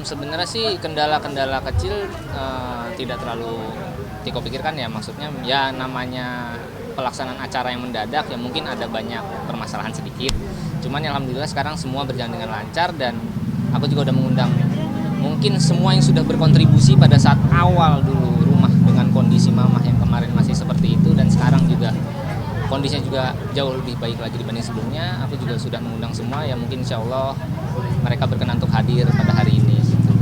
Sebenarnya sih kendala-kendala kecil, tidak terlalu Tiko pikirkan ya, maksudnya ya namanya pelaksanaan acara yang mendadak ya mungkin ada banyak permasalahan sedikit. Cuman ya alhamdulillah sekarang semua berjalan dengan lancar dan aku juga udah mengundang mungkin semua yang sudah berkontribusi pada saat awal dulu rumah dengan kondisi mamah yang kemarin masih seperti itu dan sekarang juga kondisinya juga jauh lebih baik lagi dibanding sebelumnya. Aku juga sudah mengundang semua ya mungkin insya Allah mereka berkenan untuk hadir pada hari ini gitu.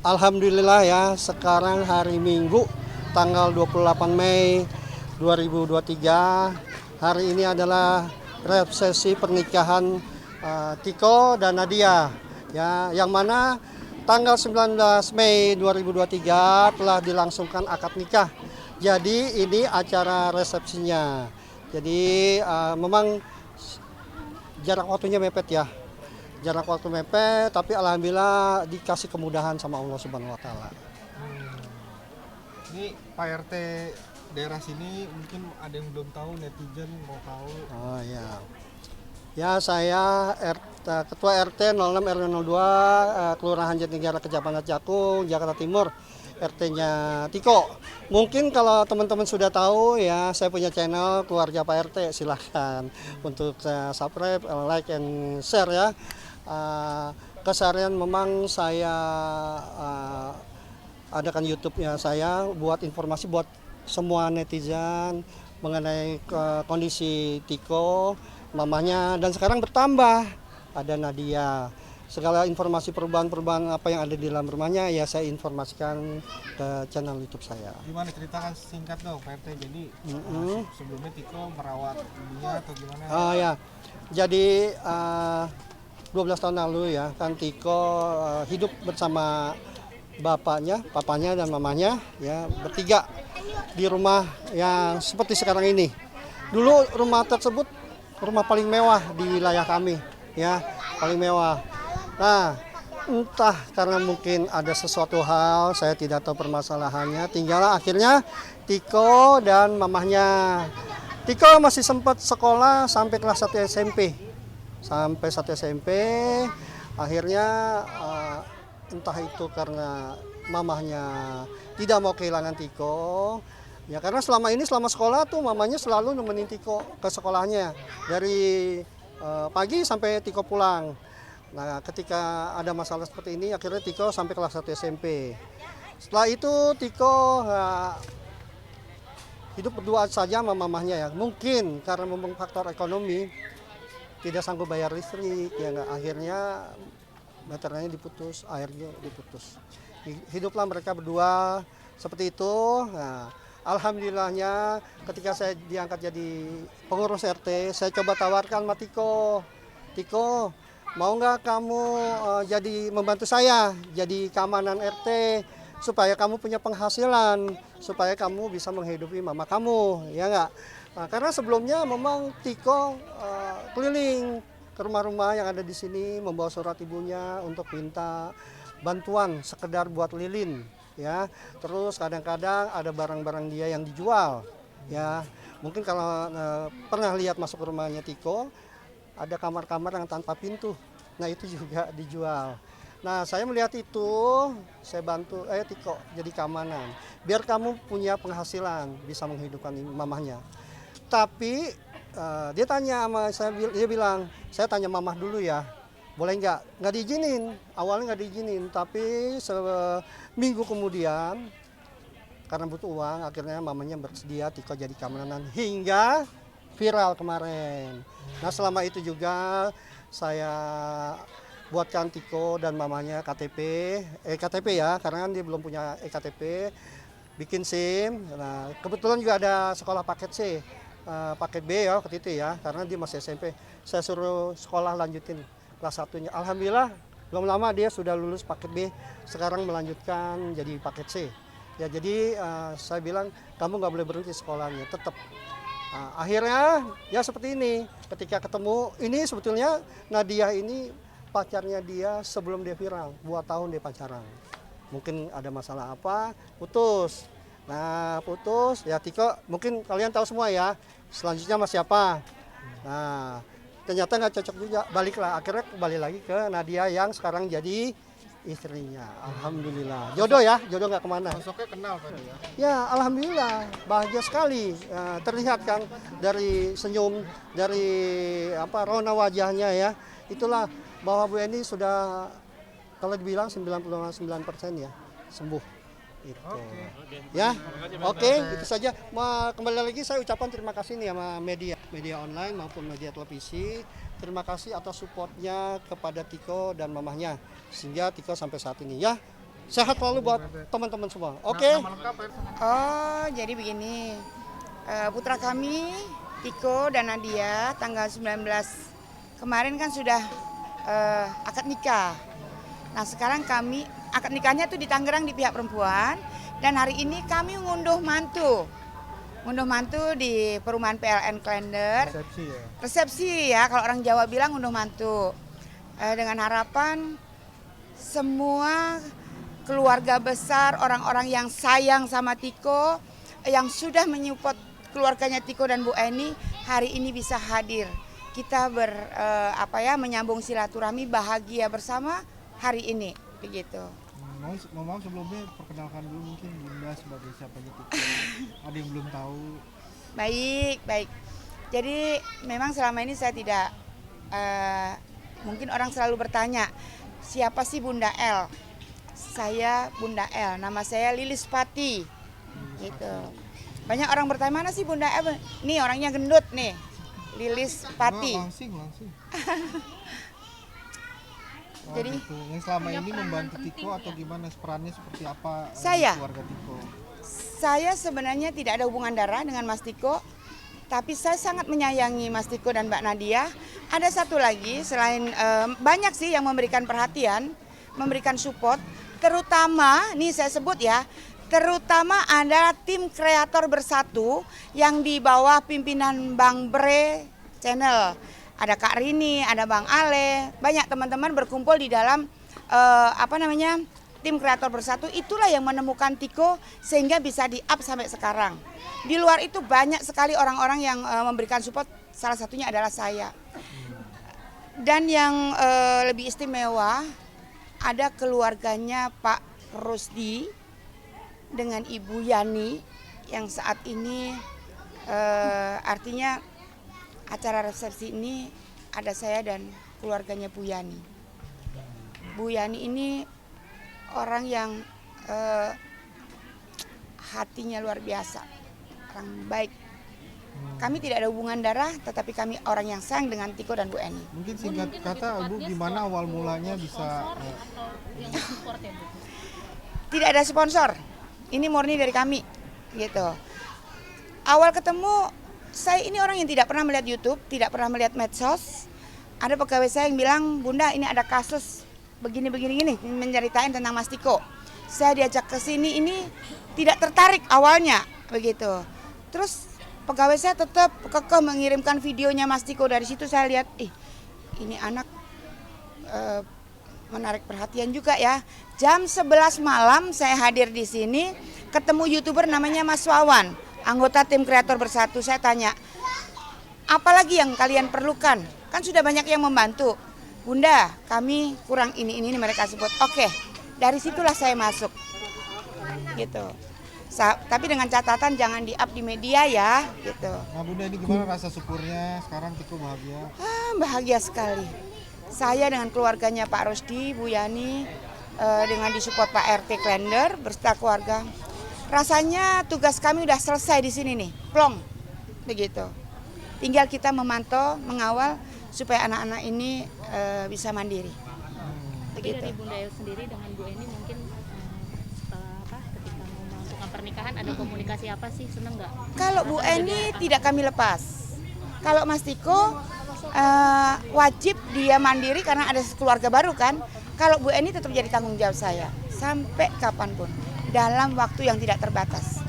Alhamdulillah ya, sekarang hari Minggu tanggal 28 Mei 2023. Hari ini adalah resepsi pernikahan Tiko dan Nadia ya, yang mana tanggal 19 Mei 2023 telah dilangsungkan akad nikah. Jadi ini acara resepsinya. Jadi memang jarak waktunya mepet ya. Jarak waktu mepet, tapi alhamdulillah dikasih kemudahan sama Allah Subhanahu wa taala. Ini Pak RT daerah sini mungkin ada yang belum tahu, netizen mau tahu. Oh ya. Ya, saya Ketua RT 06 RW 02 Kelurahan Jatinegara Kecamatan Cakung, Jakarta Timur. RT-nya Tiko. Mungkin kalau teman-teman sudah tahu ya, saya punya channel Keluarga Pak RT, silahkan untuk subscribe, like, and share ya. Keseharian memang saya adakan YouTube-nya saya buat informasi buat semua netizen mengenai kondisi Tiko, mamanya, dan sekarang bertambah ada Nadia. Segala informasi perubahan-perubahan apa yang ada di dalam rumahnya ya saya informasikan ke channel YouTube saya. Gimana, ceritakan singkat dong Pak RT. Jadi sebelumnya Tiko merawat dia atau gimana? Oh ya, jadi 12 tahun lalu ya kan Tiko hidup bersama bapaknya, papanya dan mamanya ya, bertiga di rumah yang seperti sekarang ini. Dulu rumah tersebut rumah paling mewah di wilayah kami ya, paling mewah. Nah, entah karena mungkin ada sesuatu hal, saya tidak tahu permasalahannya, tinggallah akhirnya Tiko dan mamahnya. Tiko masih sempat sekolah sampai kelas 1 SMP. Sampai 1 SMP, akhirnya entah itu karena mamahnya tidak mau kehilangan Tiko. Ya karena selama sekolah tuh mamanya selalu nemenin Tiko ke sekolahnya. Dari pagi sampai Tiko pulang. Nah, ketika ada masalah seperti ini, akhirnya Tiko sampai kelas 1 SMP. Setelah itu Tiko hidup berdua saja sama mamahnya ya. Mungkin karena memang faktor ekonomi tidak sanggup bayar listrik, ya nggak, akhirnya meterannya diputus, airnya diputus. Hiduplah mereka berdua seperti itu. Nah, alhamdulillahnya ketika saya diangkat jadi pengurus RT, saya coba tawarkan sama Tiko. Tiko, mau nggak kamu jadi membantu saya jadi keamanan RT supaya kamu punya penghasilan, supaya kamu bisa menghidupi mama kamu, ya nggak? Nah, karena sebelumnya memang Tiko keliling ke rumah-rumah yang ada di sini membawa surat ibunya untuk minta bantuan sekedar buat lilin, ya. Terus kadang-kadang ada barang-barang dia yang dijual, ya. Mungkin kalau pernah lihat masuk ke rumahnya Tiko, ada kamar-kamar yang tanpa pintu. Nah, itu juga dijual. Nah, saya melihat itu, saya bantu Tiko jadi keamanan. Biar kamu punya penghasilan, bisa menghidupkan mamahnya. Tapi dia tanya sama saya, dia bilang, saya tanya mamah dulu ya, boleh nggak? Nggak diizinin, awalnya nggak diizinin. Tapi seminggu kemudian, karena butuh uang, akhirnya mamanya bersedia Tiko jadi keamanan hingga viral kemarin. Nah, selama itu juga saya buatkan Tiko dan mamanya KTP ya, karena kan dia belum punya EKTP. bikin SIM. Nah, kebetulan juga ada sekolah paket C, paket B ya waktu itu ya, karena dia masih SMP. Saya suruh sekolah lanjutin kelas 1-nya. Alhamdulillah belum lama dia sudah lulus paket B, sekarang melanjutkan jadi paket C. Ya jadi saya bilang kamu nggak boleh berhenti sekolahnya, tetap. Nah, akhirnya ya seperti ini, ketika ketemu, ini sebetulnya Nadia ini pacarnya dia sebelum dia viral, 2 tahun dia pacaran. Mungkin ada masalah apa, putus. Nah putus, ya Tiko mungkin kalian tahu semua ya, selanjutnya sama siapa. Nah ternyata nggak cocok juga, baliklah, akhirnya kembali lagi ke Nadia yang sekarang jadi istrinya. Alhamdulillah, jodoh ya, jodoh nggak kemana. Sosoknya kenal kan ya? Ya alhamdulillah, bahagia sekali. Terlihat kan dari senyum, dari rona wajahnya ya. Itulah bahwa Bu Eni sudah kalau dibilang 99% ya sembuh. Itu. Ya, oke, itu saja. Kembali lagi saya ucapkan terima kasih nih sama media online maupun media televisi. Terima kasih atas supportnya kepada Tiko dan mamahnya sehingga Tiko sampai saat ini ya. Sehat selalu buat teman-teman semua. Oke. Nama lengkap Pak RT? Oh, jadi begini. Putra kami, Tiko dan Nadia, tanggal 19 kemarin kan sudah akad nikah. Nah, sekarang kami akad nikahnya tuh di Tangerang di pihak perempuan dan hari ini kami ngunduh mantu. Ngunduh mantu di perumahan PLN Klender. Resepsi ya? Resepsi ya, kalau orang Jawa bilang ngunduh mantu. Dengan harapan semua keluarga besar, orang-orang yang sayang sama Tiko, yang sudah menyupport keluarganya Tiko dan Bu Eni, hari ini bisa hadir. Kita menyambung silaturahmi bahagia bersama hari ini, begitu. Mau sebelumnya perkenalkan dulu mungkin Bunda sebagai siapanya Tiko. Ada yang belum tahu. Baik. Jadi memang selama ini saya tidak, mungkin orang selalu bertanya, siapa sih Bunda El? Saya Bunda El, nama saya Lilis Pati. Gitu. Banyak orang bertanya, mana sih Bunda El? Nih orangnya gendut nih, Lilis Pati. Langsing. Jadi gitu. Yang selama ini membantu Tiko atau gimana, perannya seperti apa Saya? keluarga Tiko? Saya sebenarnya tidak ada hubungan darah dengan Mas Tiko, tapi saya sangat menyayangi Mas Tiko dan Mbak Nadia. Ada satu lagi, selain banyak sih yang memberikan perhatian, memberikan support, terutama, nih saya sebut ya, terutama ada tim kreator bersatu yang di bawah pimpinan Bang Bre Channel. Ada Kak Rini, ada Bang Ale, banyak teman-teman berkumpul di dalam tim kreator bersatu. Itulah yang menemukan Tiko sehingga bisa di-up sampai sekarang. Di luar itu banyak sekali orang-orang yang memberikan support, salah satunya adalah saya. Dan yang lebih istimewa, ada keluarganya Pak Rusdi dengan Ibu Yani yang saat ini artinya acara resepsi ini ada saya dan keluarganya Bu Yani. Bu Yani ini orang yang hatinya luar biasa, orang baik. Kami tidak ada hubungan darah, tetapi kami orang yang sayang dengan Tiko dan Bu Eni. Mungkin singkat kata, Bu, gimana awal mulanya bisa Tidak ada sponsor, ini murni dari kami, gitu. Awal ketemu, saya ini orang yang tidak pernah melihat YouTube, tidak pernah melihat medsos. Ada pegawai saya yang bilang, Bunda ini ada kasus begini, menceritain tentang Mas Tiko. Saya diajak ke sini, ini tidak tertarik awalnya, begitu. Terus pegawai saya tetap kekeh mengirimkan videonya Mas Tiko. Dari situ saya lihat, ini anak menarik perhatian juga ya. Jam 11 malam saya hadir di sini, ketemu YouTuber namanya Mas Wawan, anggota tim kreator bersatu. Saya tanya, apalagi yang kalian perlukan? Kan sudah banyak yang membantu. Bunda, kami kurang ini mereka sebut. Oke, dari situlah saya masuk. Gitu. Tapi dengan catatan jangan di-up di media ya, gitu. Nah Bunda, ini gimana rasa syukurnya sekarang Tiko bahagia? Bahagia sekali. Saya dengan keluarganya Pak Rusdi, Bu Yani, dengan disupport Pak RT Klender berserta keluarga. Rasanya tugas kami udah selesai di sini nih, plong, begitu. Tinggal kita memantau, mengawal supaya anak-anak ini bisa mandiri. Tapi dari Bunda El sendiri dengan Bu Eni mungkin ketika mau melakukan pernikahan pernikahan ada komunikasi apa sih? Seneng nggak? Kalau Bu Eni tidak kami lepas. Kalau Mas Tiko wajib dia mandiri karena ada keluarga baru kan. Kalau Bu Eni tetap jadi tanggung jawab saya sampai kapanpun dalam waktu yang tidak terbatas.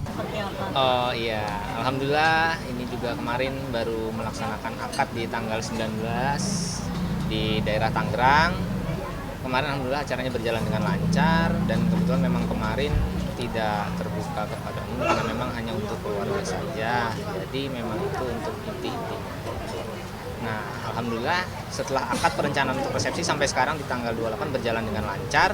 Seperti apa? Oh iya, alhamdulillah ini juga kemarin baru melaksanakan akad di tanggal 19 di daerah Tangerang. Kemarin alhamdulillah acaranya berjalan dengan lancar dan kebetulan memang kemarin tidak terbuka kepada umum karena memang hanya untuk keluarga saja. Jadi memang itu untuk inti-inti. Nah, alhamdulillah setelah akad perencanaan untuk resepsi sampai sekarang di tanggal 28 berjalan dengan lancar.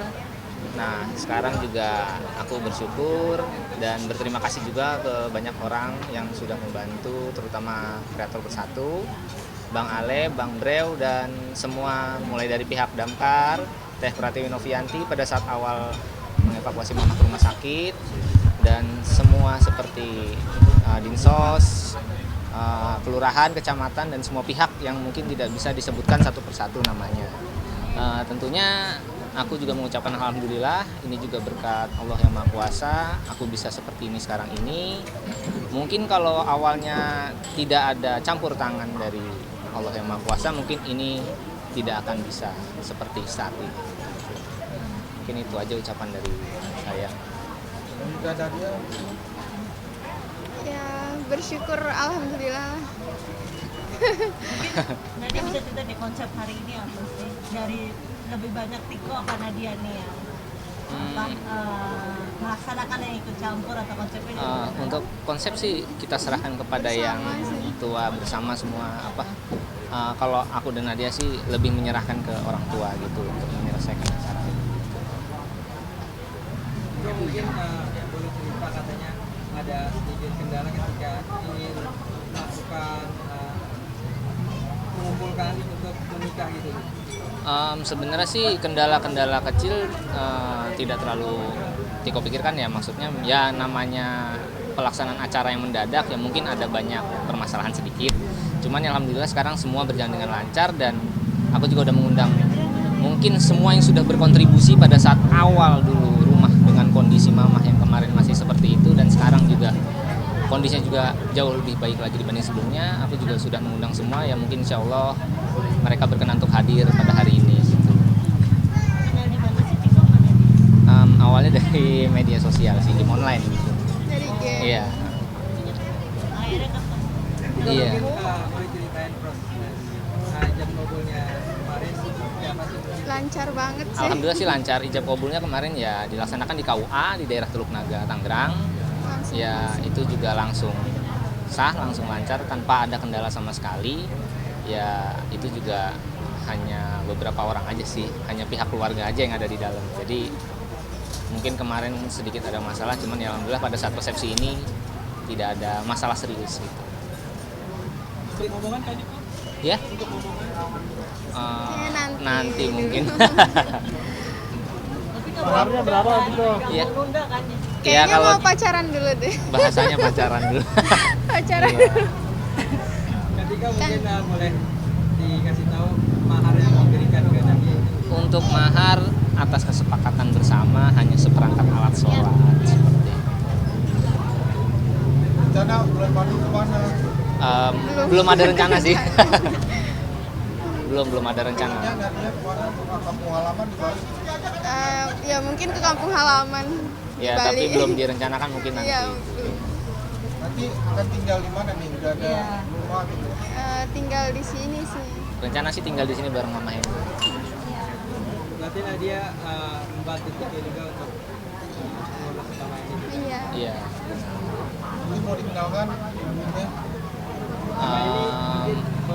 Nah, sekarang juga aku bersyukur dan berterima kasih juga ke banyak orang yang sudah membantu, terutama Kreator Bersatu, Bang Ale, Bang Brew, dan semua mulai dari pihak Damkar, Teh Pratiwi Novianti pada saat awal mengevakuasi mama ke rumah sakit, dan semua seperti Dinsos, kelurahan, kecamatan, dan semua pihak yang mungkin tidak bisa disebutkan satu persatu namanya. Tentunya aku juga mengucapkan alhamdulillah, ini juga berkat Allah yang Maha Kuasa, aku bisa seperti ini sekarang ini. Mungkin kalau awalnya tidak ada campur tangan dari Allah yang Maha Kuasa, mungkin ini tidak akan bisa seperti saat ini. Mungkin itu aja ucapan dari saya. Ya, bersyukur alhamdulillah. Nadia bisa cerita di konsep hari ini apa sih? Dari lebih banyak Tiko apa Nadia nih ya? Melaksanakan yang ikut campur atau konsepnya? Untuk konsep sih kita serahkan kepada yang tua bersama semua apa. Kalau aku dan Nadia sih lebih menyerahkan ke orang tua gitu untuk menyelesaikan acara itu. Mungkin boleh cerita katanya ada sedikit kendala ketika ingin melakukan mengumpulkan untuk menikah gitu. Sebenarnya sih kendala-kendala kecil tidak terlalu Tiko pikirkan ya, maksudnya ya namanya pelaksanaan acara yang mendadak ya mungkin ada banyak permasalahan sedikit. Cuman ya alhamdulillah sekarang semua berjalan dengan lancar dan aku juga udah mengundang mungkin semua yang sudah berkontribusi pada saat awal dulu rumah dengan kondisi mamah yang kemarin masih seperti itu dan sekarang juga kondisinya juga jauh lebih baik lagi dibanding sebelumnya. Aku juga sudah mengundang semua ya mungkin insya Allah mereka berkenan untuk hadir pada hari ini gitu. Awalnya dari media sosial sih, game online gitu. Dari game. Iya. Kita Iya. mungkin boleh ceritain prosesnya ijab kabulnya kemarin siapa sih? Lancar banget sih. Alhamdulillah sih lancar. Ijab kabulnya kemarin ya dilaksanakan di KUA di daerah Teluk Naga, Tangerang. Langsung Ya itu juga langsung sah, langsung lancar tanpa ada kendala sama sekali. Ya itu juga hanya beberapa orang aja sih, hanya pihak keluarga aja yang ada di dalam. Jadi mungkin kemarin sedikit ada masalah, cuman ya alhamdulillah pada saat resepsi ini tidak ada masalah serius gitu. Untuk ngomongan kayaknya Pak? Ya? Untuk ngomongan Nanti mungkin. berapa berapa gitu? Iya. kayaknya Ya kalau mau pacaran dulu deh. bahasanya pacaran dulu. Pacaran. Iya. Ketika mungkin boleh dikasih tahu mahar yang diberikan ke Nadia. Untuk mahar atas kesepakatan bersama hanya seperangkat alat sholat seperti itu. Rencana bulan madu kemana? Belum ada rencana sih. belum ada rencana. Nadia kemana? Kampung halaman di Bali. Ya mungkin ke kampung halaman di Ya Bali. tapi belum direncanakan mungkin nanti. Iya, Nanti akan tinggal di mana nih? Udah ada rumah gitu. tinggal di sini sih. Rencana sih tinggal di sini bareng Mama Hen. Berarti Nadia membantu Tiko juga untuk mengurus sama ini. Iya. Iya. Ini mau dikenalkan namanya?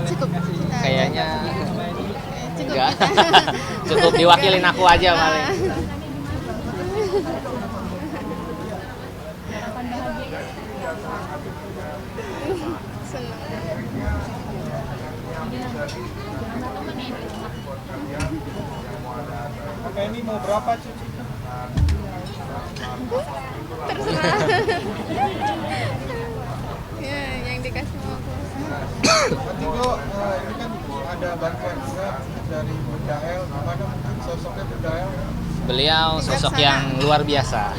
Cukup. Kayaknya Cukup enggak. kita. Cukup diwakilin aku aja paling. Senang. Oke, ini mau berapa cuci? Terserah. Ya, yang dikasih sama Nanti Go, ini kan ada bantuan juga dari Bunda El. Gimana mungkin sosoknya Bunda El Beliau sosok yang luar biasa.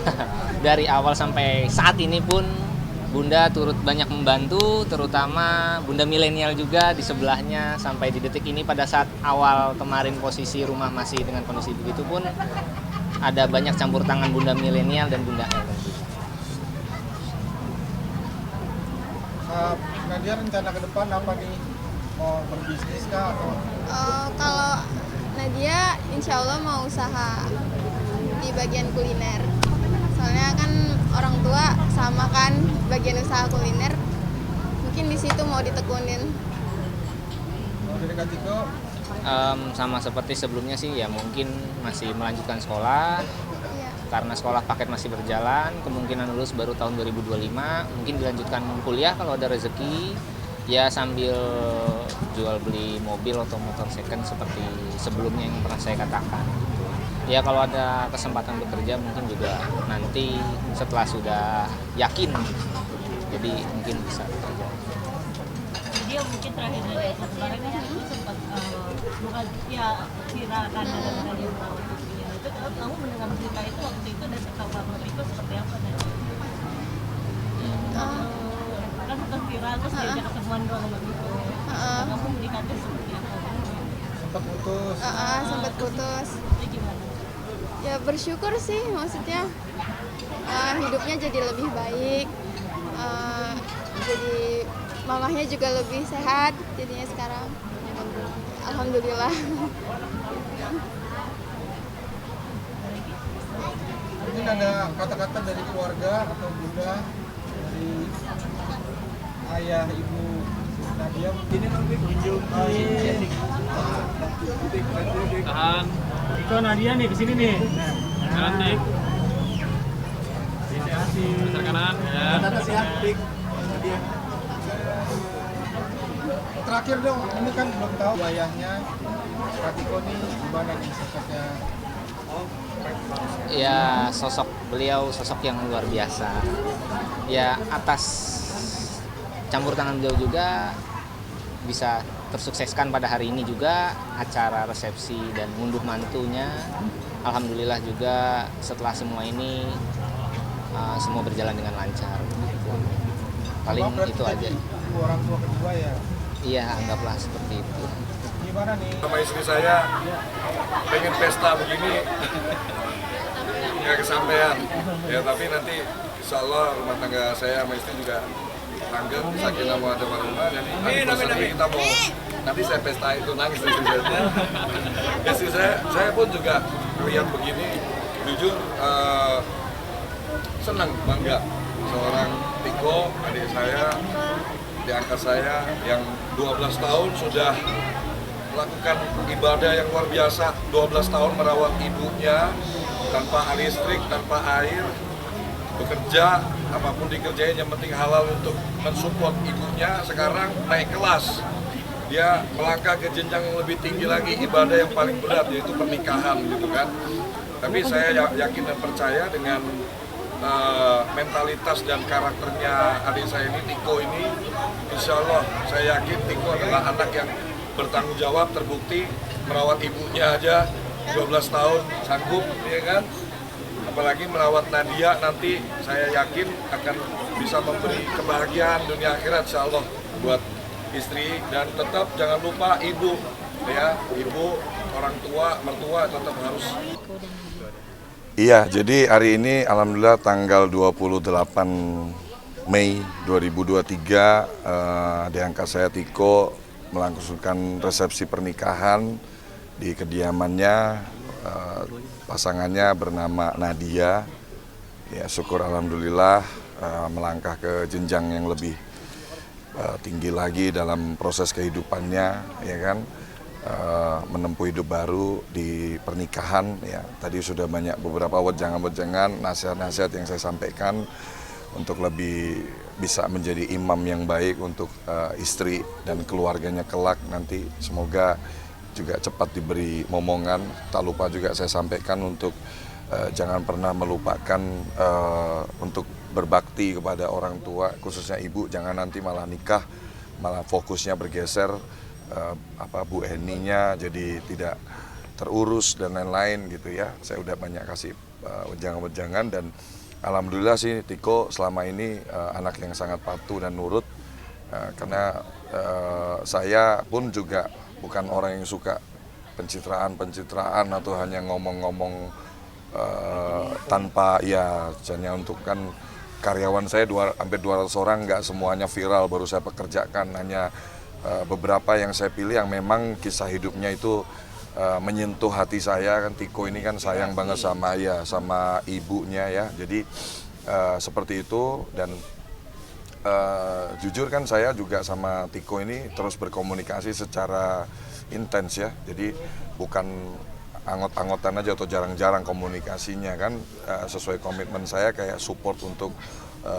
Dari awal sampai saat ini pun Bunda turut banyak membantu, terutama Bunda milenial juga di sebelahnya sampai di detik ini. Pada saat awal kemarin posisi rumah masih dengan kondisi begitu pun ada banyak campur tangan Bunda milenial dan Bunda L. Nadia rencana ke depan apa nih? Mau berbisnis kah atau? Kalau Nadia insya Allah mau usaha di bagian kuliner. Soalnya kan orang tua sama kan bagian usaha kuliner. Mungkin di situ mau ditekunin. Mau dari Kak Tiko? Sama seperti sebelumnya sih ya, mungkin masih melanjutkan sekolah. Iya. Karena sekolah paket masih berjalan, kemungkinan lulus baru tahun 2025, mungkin dilanjutkan kuliah kalau ada rezeki, ya sambil jual beli mobil atau motor second seperti sebelumnya yang pernah saya katakan. Ya kalau ada kesempatan bekerja mungkin juga nanti setelah sudah yakin, jadi mungkin bisa bekerja. Jadi yang mungkin terakhir dari kemarin kan aku sempat bukan ya viral kan ada yang merawat ibunya. Itu kalau kamu mendengar berita itu waktu itu dan Pak Menteri seperti apa nih? Kan bukan viral terus diajak ketemuan doang gitu. Kamu melihatnya seperti apa? Sempat putus. Sempat putus. Itu gimana? Ya bersyukur sih, maksudnya hidupnya jadi lebih baik. Jadi mamahnya juga lebih sehat jadinya sekarang. Alhamdulillah. Mungkin ada kata-kata dari keluarga atau bunda, dari ayah, ibu Nadia. Ini nanti kunjung. Tahan. Iko Nadia nih kesini nih. Kanan dik. Terima kasih. Besar kanan. Ya. Nadia. Terakhir dong, ini kan belum tahu ayahnya. Kak Tiko nih gimana nih sosoknya? Ya sosok beliau sosok yang luar biasa. Ya atas campur tangan beliau juga bisa tersukseskan pada hari ini juga acara resepsi dan ngunduh mantunya. Alhamdulillah juga setelah semua ini semua berjalan dengan lancar. Paling itu aja. Orang tua kedua ya. Iya, anggaplah seperti itu. Gimana nih? Sama istri saya pengen pesta begini nggak kesampaian ya, tapi nanti insya Allah rumah tangga saya sama istri juga langgeng, sakinah mawaddah warahmah. Jadi anniversary kita mau nanti saya pesta itu nangis istri saya. Istri saya pun juga lihat begini, jujur senang, bangga seorang Tiko, adik saya di angka saya yang 12 tahun sudah melakukan ibadah yang luar biasa. 12 tahun merawat ibunya tanpa listrik, tanpa air, bekerja apapun dikerjain yang penting halal untuk mensupport ibunya. Sekarang naik kelas, dia melangkah ke jenjang yang lebih tinggi lagi, ibadah yang paling berat yaitu pernikahan gitu kan. Tapi saya yakin dan percaya dengan mentalitas dan karakternya adik saya ini, Tiko ini, insya Allah saya yakin Tiko adalah anak yang bertanggung jawab, terbukti merawat ibunya aja 12 tahun sanggup, ya kan? Apalagi merawat Nadia, nanti saya yakin akan bisa memberi kebahagiaan dunia akhirat insya Allah buat istri. Dan tetap jangan lupa ibu, ya, ibu, orang tua, mertua tetap harus. Iya, jadi hari ini alhamdulillah tanggal 28 Mei 2023 di angka saya Tiko melangsungkan resepsi pernikahan di kediamannya. Pasangannya bernama Nadia. Ya, syukur alhamdulillah melangkah ke jenjang yang lebih tinggi lagi dalam proses kehidupannya, ya kan. Menempuh hidup baru di pernikahan. Ya, tadi sudah banyak beberapa wejangan-wejangan, nasihat-nasihat yang saya sampaikan untuk lebih bisa menjadi imam yang baik untuk istri dan keluarganya kelak nanti. Semoga juga cepat diberi momongan. Tak lupa juga saya sampaikan untuk jangan pernah melupakan untuk berbakti kepada orang tua, khususnya ibu. Jangan nanti malah nikah, malah fokusnya bergeser. Bu Eninya jadi tidak terurus dan lain-lain gitu ya. Saya udah banyak kasih wejangan-wejangan dan alhamdulillah sih Tiko selama ini anak yang sangat patuh dan nurut karena saya pun juga bukan orang yang suka pencitraan atau hanya ngomong-ngomong tanpa ya hanya untuk kan karyawan saya hampir 200 orang, nggak semuanya viral baru saya pekerjakan, hanya beberapa yang saya pilih yang memang kisah hidupnya itu menyentuh hati saya. Kan Tiko ini kan sayang banget sama ibunya ya, jadi seperti itu. Dan jujur kan saya juga sama Tiko ini terus berkomunikasi secara intens ya, jadi bukan anggot-anggotan aja atau jarang-jarang komunikasinya kan, sesuai komitmen saya kayak support untuk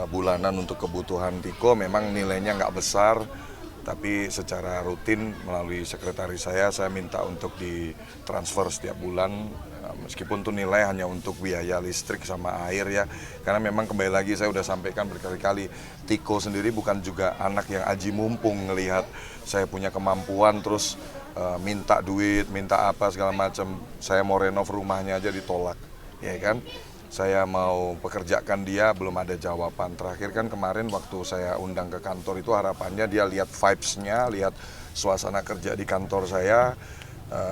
bulanan untuk kebutuhan Tiko. Memang nilainya nggak besar, tapi secara rutin melalui sekretaris saya minta untuk ditransfer setiap bulan, meskipun tuh nilai hanya untuk biaya listrik sama air ya, karena memang kembali lagi saya udah sampaikan berkali-kali, Tiko sendiri bukan juga anak yang aji mumpung ngelihat saya punya kemampuan terus minta duit, minta apa segala macam. Saya mau renov rumahnya aja ditolak, ya kan? Saya mau pekerjakan dia, belum ada jawaban. Terakhir kan kemarin waktu saya undang ke kantor itu harapannya dia lihat vibes-nya, lihat suasana kerja di kantor saya,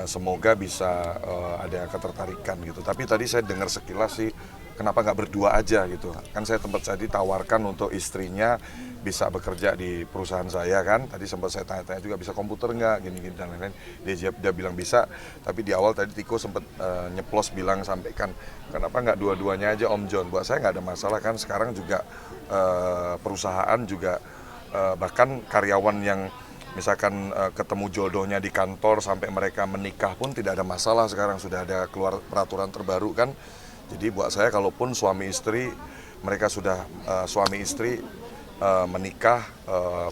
semoga bisa ada ketertarikan gitu. Tapi tadi saya dengar sekilas sih, kenapa nggak berdua aja gitu. Kan saya ditawarkan untuk istrinya bisa bekerja di perusahaan saya kan. Tadi sempat saya tanya-tanya juga bisa komputer nggak, gini-gini dan lain-lain. Dia bilang bisa, tapi di awal tadi Tiko sempat nyeplos bilang sampaikan, kenapa nggak dua-duanya aja Om John. Buat saya nggak ada masalah kan, sekarang juga perusahaan juga bahkan karyawan yang misalkan ketemu jodohnya di kantor sampai mereka menikah pun tidak ada masalah. Sekarang sudah ada keluar peraturan terbaru kan. Jadi buat saya kalaupun suami istri, mereka sudah suami istri menikah,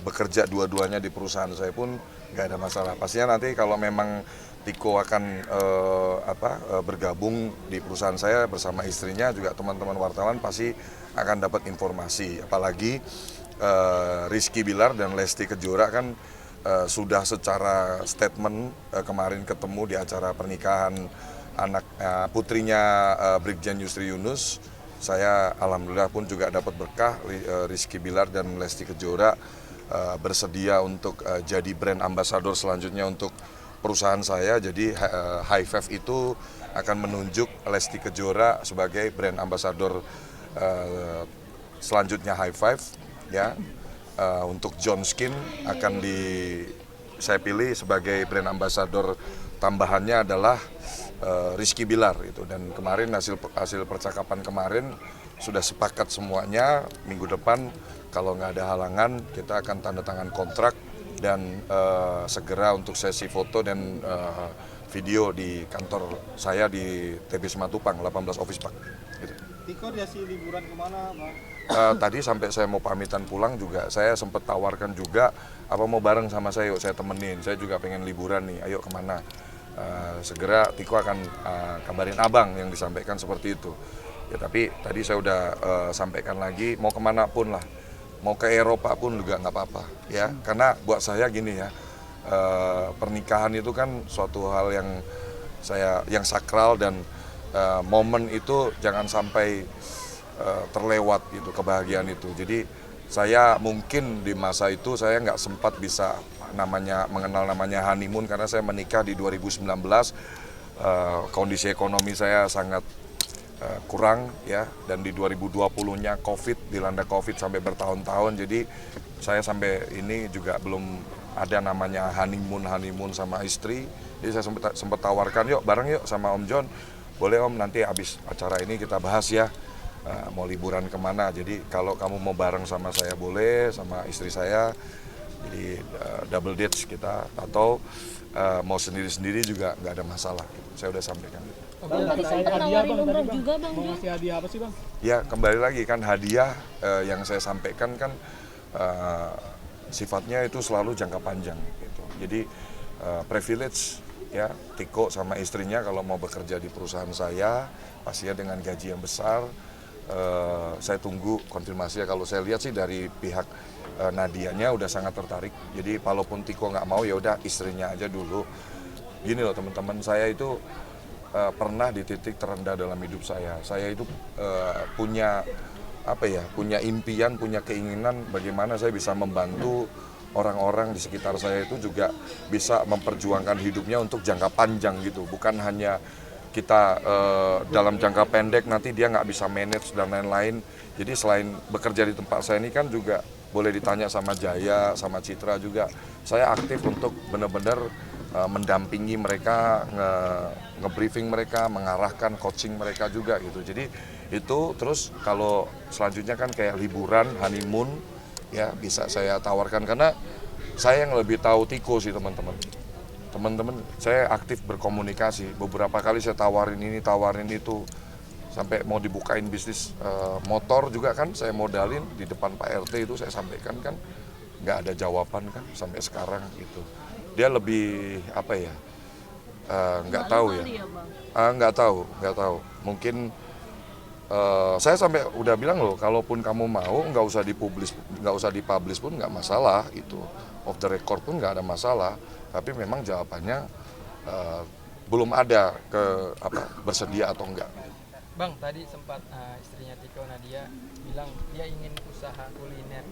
bekerja dua-duanya di perusahaan saya pun nggak ada masalah. Pastinya nanti kalau memang Tiko akan bergabung di perusahaan saya bersama istrinya, juga teman-teman wartawan pasti akan dapat informasi. Apalagi Rizky Bilar dan Lesti Kejora kan sudah secara statement kemarin ketemu di acara pernikahan anak putrinya Brigjen Yusri Yunus. Saya alhamdulillah pun juga dapat berkah, Rizky Bilar dan Lesti Kejora bersedia untuk jadi brand ambassador selanjutnya untuk perusahaan saya. Jadi High Five itu akan menunjuk Lesti Kejora sebagai brand ambassador selanjutnya High Five ya. Untuk John Skin akan saya pilih sebagai brand ambassador tambahannya adalah Rizky Bilar itu. Dan kemarin hasil percakapan kemarin sudah sepakat semuanya, minggu depan kalau nggak ada halangan kita akan tanda tangan kontrak dan segera untuk sesi foto dan video di kantor saya di TB Simatupang 18 Office Park gitu. Tiko diasi liburan kemana Bang? Tadi sampai saya mau pamitan pulang juga saya sempat tawarkan juga, apa mau bareng sama saya, yuk saya temenin, saya juga pengen liburan nih, ayo kemana. Segera Tiko akan kabarin abang yang disampaikan seperti itu ya. Tapi tadi saya udah sampaikan lagi, mau kemana pun lah, mau ke Eropa pun juga nggak apa-apa ya, karena buat saya gini ya, pernikahan itu kan suatu hal yang sakral dan momen itu jangan sampai terlewat gitu, kebahagiaan itu. Jadi saya mungkin di masa itu saya nggak sempat bisa mengenal namanya honeymoon karena saya menikah di 2019, kondisi ekonomi saya sangat kurang ya, dan di 2020-nya dilanda Covid sampai bertahun-tahun. Jadi saya sampai ini juga belum ada namanya honeymoon sama istri. Jadi saya sempat tawarkan, yuk bareng yuk sama Om John. Boleh Om, nanti habis acara ini kita bahas ya, mau liburan kemana. Jadi kalau kamu mau bareng sama saya boleh, sama istri saya. Jadi double dates kita, atau mau sendiri-sendiri juga nggak ada masalah. Saya udah sampaikan. Bang, tadi sempat nawarin umroh juga Bang. Mau ngasih hadiah apa sih Bang? Ya kembali lagi kan hadiah yang saya sampaikan kan sifatnya itu selalu jangka panjang gitu. Jadi privilege ya, Tiko sama istrinya kalau mau bekerja di perusahaan saya pastinya dengan gaji yang besar. Saya tunggu konfirmasinya. Kalau saya lihat sih dari pihak Nadianya udah sangat tertarik. Jadi walaupun Tiko nggak mau, ya udah istrinya aja dulu gini loh teman-teman, saya itu pernah di titik terendah dalam hidup saya. Saya itu punya punya impian, punya keinginan bagaimana saya bisa membantu orang-orang di sekitar saya itu juga bisa memperjuangkan hidupnya untuk jangka panjang gitu, bukan hanya kita dalam jangka pendek nanti dia nggak bisa manage dan lain-lain. Jadi selain bekerja di tempat saya ini kan juga boleh ditanya sama Jaya, sama Citra juga, saya aktif untuk benar-benar mendampingi mereka, nge-briefing mereka, mengarahkan coaching mereka juga gitu. Jadi itu terus kalau selanjutnya kan kayak liburan, honeymoon, ya bisa saya tawarkan karena saya yang lebih tahu Tiko sih teman-teman. Teman-teman, saya aktif berkomunikasi. Beberapa kali saya tawarin ini, tawarin itu, sampai mau dibukain bisnis motor juga kan saya modalin di depan Pak RT itu saya sampaikan kan nggak ada jawaban kan sampai sekarang gitu. Dia lebih nggak tahu ya, nggak tahu. Mungkin saya sampai udah bilang loh, kalaupun kamu mau nggak usah dipublish pun nggak masalah itu, off the record pun nggak ada masalah. Tapi memang jawabannya belum ada bersedia atau enggak. Bang, tadi sempat istrinya Tiko Nadia bilang dia ingin usaha kuliner.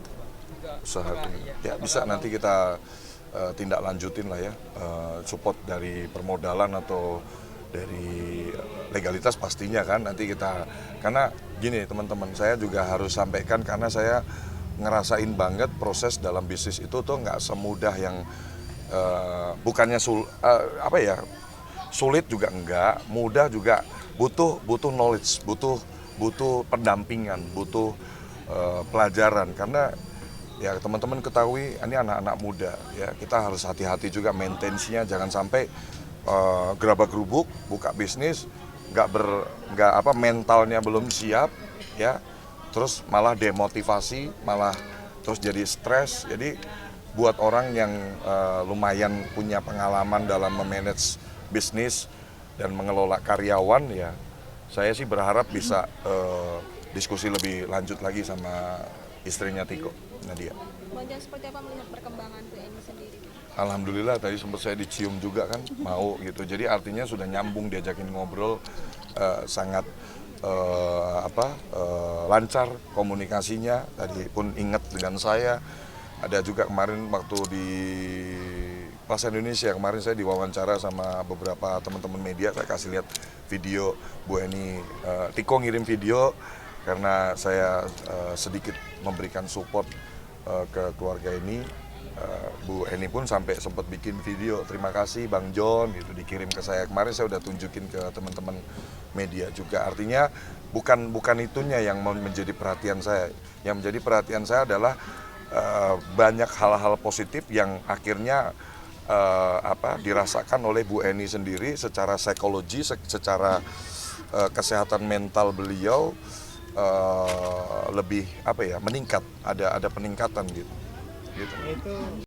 Usaha kuliner. Ya bisa nanti kita tindak lanjutin lah ya, support dari permodalan atau dari legalitas pastinya kan nanti kita, karena gini teman-teman, saya juga harus sampaikan karena saya ngerasain banget proses dalam bisnis itu tuh nggak semudah yang bukannya sulit juga enggak, mudah juga, butuh knowledge, butuh pendampingan, butuh pelajaran karena ya teman-teman ketahui ini anak-anak muda ya, kita harus hati-hati juga maintenance-nya, jangan sampai gerabak gerubuk buka bisnis mentalnya belum siap ya, terus malah demotivasi, malah terus jadi stres. Jadi buat orang yang lumayan punya pengalaman dalam memanage bisnis dan mengelola karyawan ya, saya sih berharap bisa diskusi lebih lanjut lagi sama istrinya Tiko Nadia. Bang Jan, seperti apa melihat perkembangan Bu Eni sendiri? Alhamdulillah tadi sempat saya dicium juga kan, mau gitu. Jadi artinya sudah nyambung, diajakin ngobrol, sangat lancar komunikasinya. Tadi pun ingat dengan saya. Ada juga kemarin waktu di Plaza Indonesia, kemarin saya diwawancara sama beberapa teman-teman media, saya kasih lihat video Bu Eni, Tiko ngirim video karena saya sedikit memberikan support ke keluarga ini. Bu Eni pun sampai sempat bikin video, terima kasih Bang John, gitu dikirim ke saya. Kemarin saya udah tunjukin ke teman-teman media juga. Artinya bukan itunya yang menjadi perhatian saya. Yang menjadi perhatian saya adalah banyak hal-hal positif yang akhirnya dirasakan oleh Bu Eni sendiri secara psikologi, secara kesehatan mental beliau lebih meningkat, ada peningkatan gitu. Itu